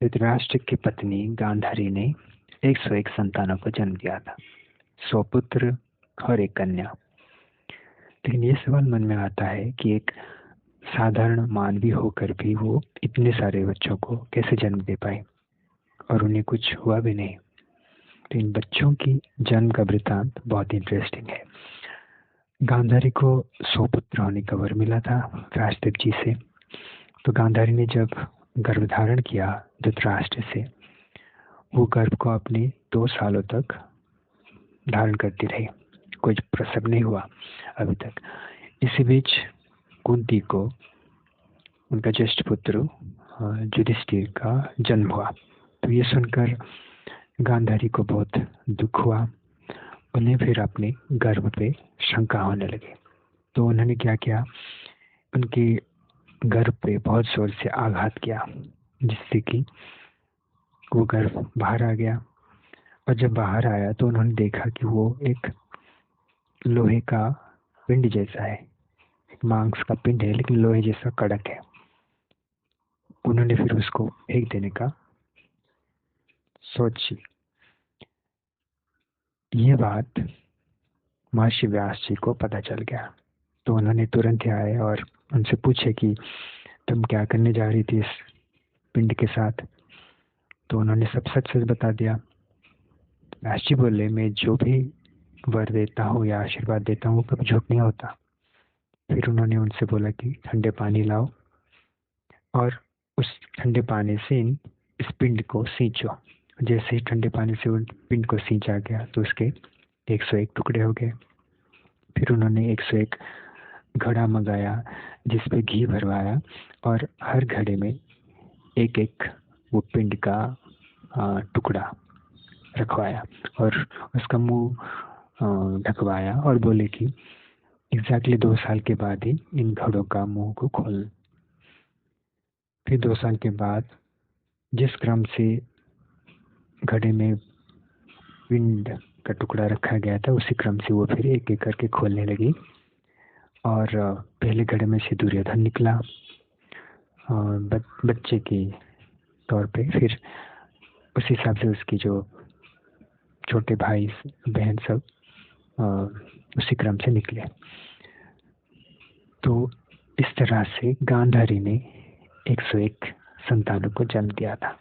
धृतराष्ट्र की पत्नी गांधारी ने 101 संतानों को जन्म दिया था, 100 पुत्र और एक कन्या। लेकिन ये सवाल मन में आता है कि एक साधारण मानवी होकर भी वो इतने सारे बच्चों को कैसे जन्म दे पाए और उन्हें कुछ हुआ भी नहीं। तो इन बच्चों की जन्म का वृतांत बहुत इंटरेस्टिंग है। गांधारी को 100 पुत्र होने का वर मिला था व्यासदेव जी से। तो गांधारी ने जब गर्भधारण किया धृतराष्ट्र से, वो गर्भ को अपने 2 सालों तक धारण करती रही, कोई प्रसव नहीं हुआ अभी तक। इसी बीच कुंती को उनका ज्येष्ठ पुत्र युधिष्ठिर का जन्म हुआ। तो ये सुनकर गांधारी को बहुत दुख हुआ। उन्हें फिर अपने गर्भ पे शंका होने लगी। तो उन्होंने क्या किया, उनके गर्भ पे बहुत जोर से आघात किया, जिससे कि वो गर्भ बाहर आ गया। और जब बाहर आया तो उन्होंने देखा कि वो एक लोहे का पिंड जैसा है, एक मांस का पिंड है लेकिन लोहे जैसा कड़क है। उन्होंने फिर उसको फेंक देने का सोची। ये बात महर्षि व्यास जी को पता चल गया। तो उन्होंने तुरंत आए और उनसे पूछे कि तुम क्या करने जा रही थी इस पिंड के साथ। तो उन्होंने सब सच सच बता दिया। व्यास जी बोले, मैं जो भी वर देता हूँ या आशीर्वाद देता हूँ वो कभी झूठ नहीं होता। फिर उन्होंने उनसे बोला कि ठंडे पानी लाओ और उस ठंडे पानी से इस पिंड को सींचो। जैसे ही ठंडे पानी से उस पिंड को सींचा गया तो उसके 101 टुकड़े हो गए। फिर उन्होंने 101 घड़ा मंगाया जिस पे घी भरवाया और हर घड़े में एक एक वो पिंड का टुकड़ा रखवाया और उसका मुंह ढकवाया और बोले कि एग्जैक्टली 2 साल के बाद ही इन घड़ों का मुंह को खोल। फिर 2 साल के बाद जिस क्रम से घड़े में पिंड का टुकड़ा रखा गया था उसी क्रम से वो फिर एक एक करके खोलने लगी। और पहले घड़े में से दुर्योधन निकला बच्चे के तौर पे। फिर उस हिसाब से उसकी जो छोटे भाई बहन सब उसी क्रम से निकले। तो इस तरह से गांधारी ने 101 संतानों को जन्म दिया था।